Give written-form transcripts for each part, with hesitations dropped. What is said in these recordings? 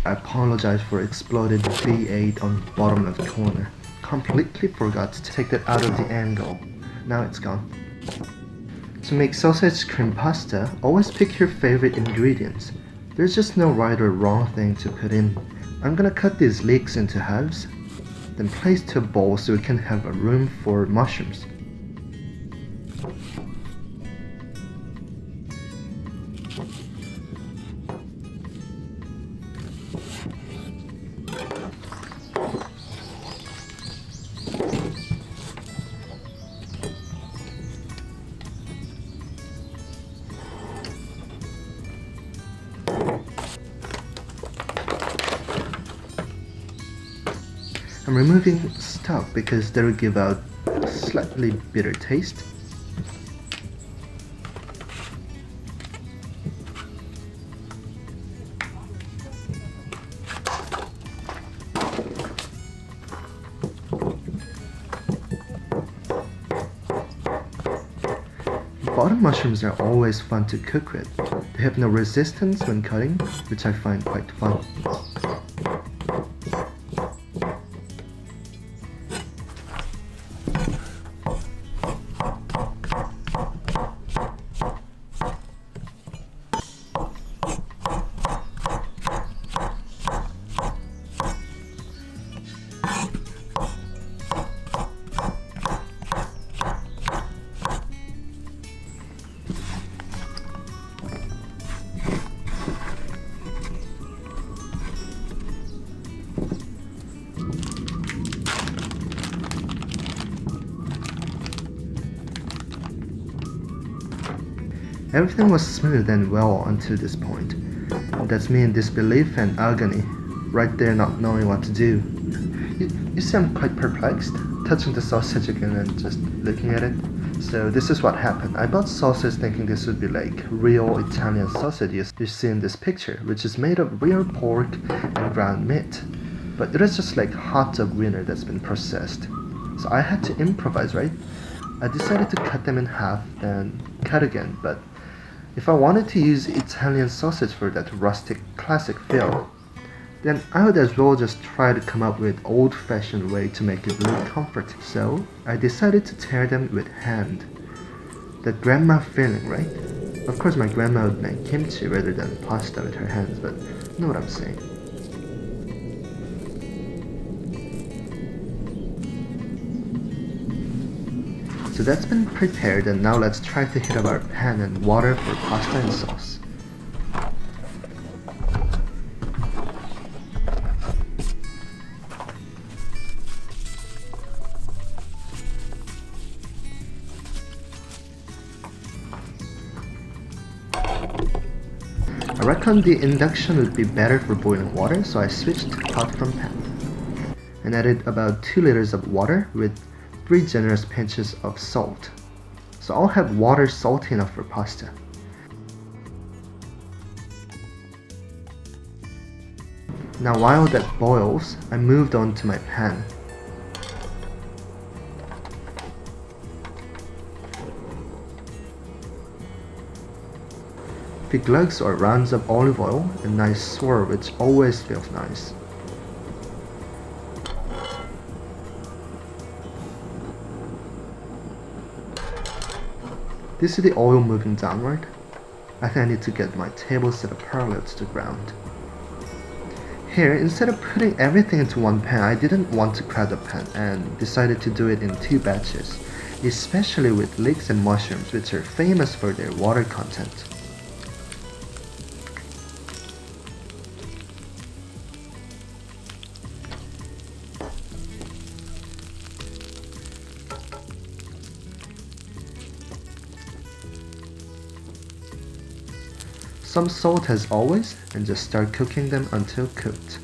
I apologize for exploded V8 on bottom left corner. Completely forgot to take that out of the angle. Now it's gone. To make sausage cream pasta, always pick your favorite ingredients. There's just no right or wrong thing to put in. I'm gonna cut these leeks into halves, then place to a bowl so we can have a room for mushrooms. I'm removing stock because they will give out a slightly bitter taste. Bottom mushrooms are always fun to cook with. They have no resistance when cutting, which I find quite fun. Everything was smooth and well until this point. That's me in disbelief and agony, right there not knowing what to do. You see I'm quite perplexed, touching the sausage again and just looking at it. So this is what happened. I bought sausage thinking this would be like real Italian sausage you see in this picture, which is made of real pork and ground meat. But it is just like hot dog wiener that's been processed. So I had to improvise, right? I decided to cut them in half, then cut again, but if I wanted to use Italian sausage for that rustic classic feel, then I would as well just try to come up with old-fashioned way to make it look comforting. So I decided to tear them with hand. That grandma feeling, right? Of course my grandma would make kimchi rather than pasta with her hands, but you know what I'm saying. So that's been prepared, and now let's try to heat up our pan and water for pasta and sauce. I reckon the induction would be better for boiling water, so I switched to pot from pan and added about 2 liters of water with 3 generous pinches of salt. So I'll have water salty enough for pasta. Now while that boils, I moved on to my pan. The glugs or rounds of olive oil and nice swirl, which always feels nice. Do you see the oil moving downward? I think I need to get my table set up parallel to the ground. Here, instead of putting everything into one pan, I didn't want to crowd the pan and decided to do it in 2 batches, especially with leeks and mushrooms, which are famous for their water content. Some salt as always, and just start cooking them until cooked.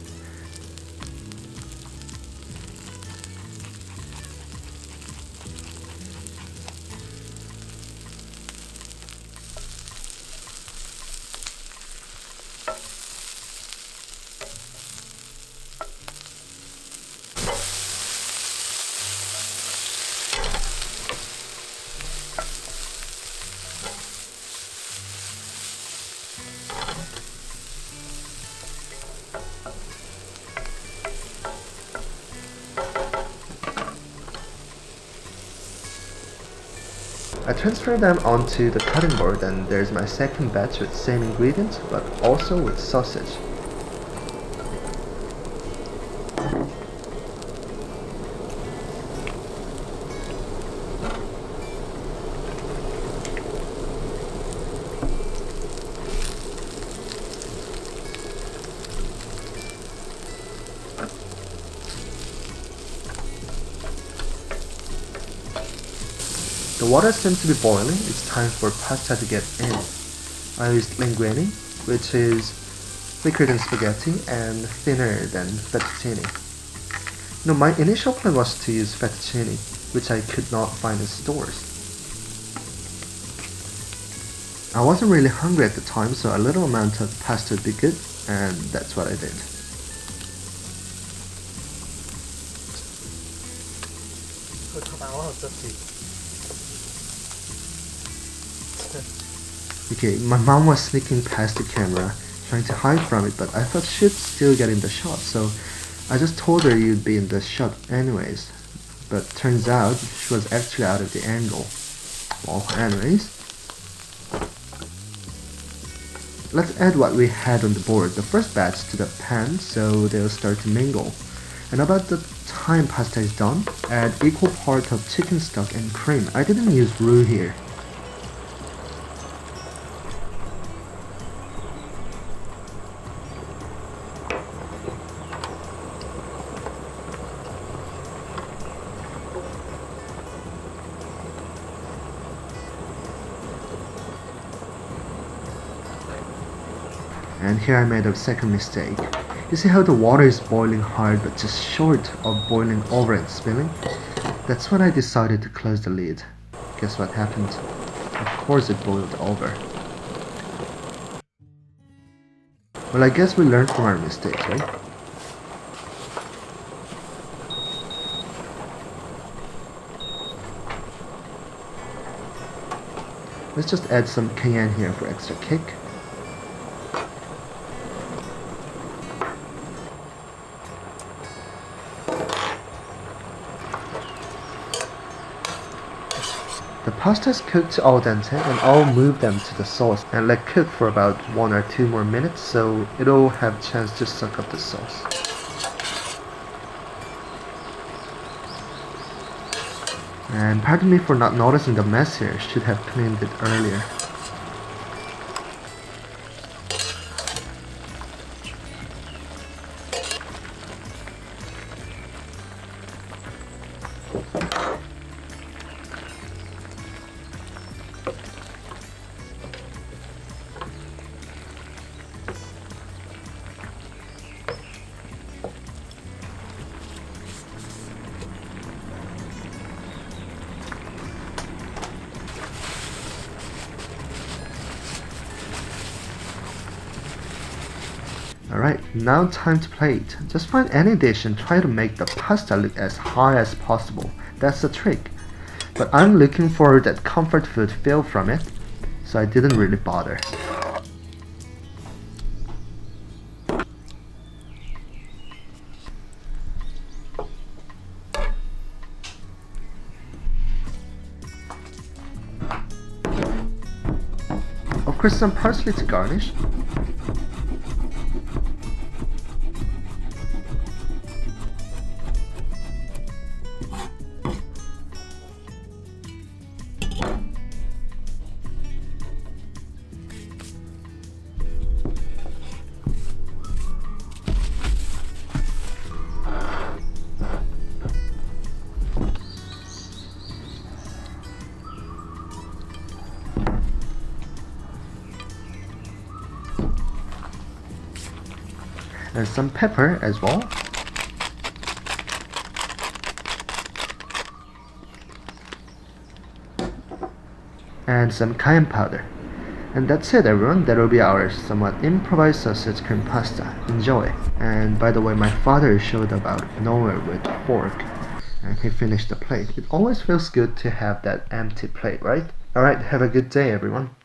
I transfer them onto the cutting board, and there's my second batch with same ingredients but also with sausage. The water seems to be boiling. It's time for pasta to get in. I used linguine, which is thicker than spaghetti and thinner than fettuccine. My initial plan was to use fettuccine, which I could not find in stores. I wasn't really hungry at the time, so a little amount of pasta would be good, and that's what I did. Okay, my mom was sneaking past the camera, trying to hide from it, but I thought she'd still get in the shot, so I just told her you'd be in the shot anyways. But turns out she was actually out of the angle. Well, anyways, let's add what we had on the board, the first batch, to the pan so they'll start to mingle. And about the time pasta is done, add equal part of chicken stock and cream. I didn't use roux here. And here I made a second mistake. You see how the water is boiling hard but just short of boiling over and spilling? That's when I decided to close the lid. Guess what happened? Of course it boiled over. Well, I guess we learned from our mistakes, right? Let's just add some cayenne here for extra kick. The pasta is cooked al dente, and I'll move them to the sauce and let cook for about 1 or 2 more minutes so it'll have a chance to suck up the sauce. And pardon me for not noticing the mess here, should have cleaned it earlier. Alright, now time to plate. Just find any dish and try to make the pasta look as high as possible. That's the trick. But I'm looking for that comfort food feel from it, so I didn't really bother. Of course, some parsley to garnish. And some pepper as well. And some cayenne powder. And that's it, everyone. That will be our somewhat improvised sausage cream pasta. Enjoy. And by the way, my father showed up out of nowhere with a fork, and he finished the plate. It always feels good to have that empty plate, right? Alright, have a good day, everyone.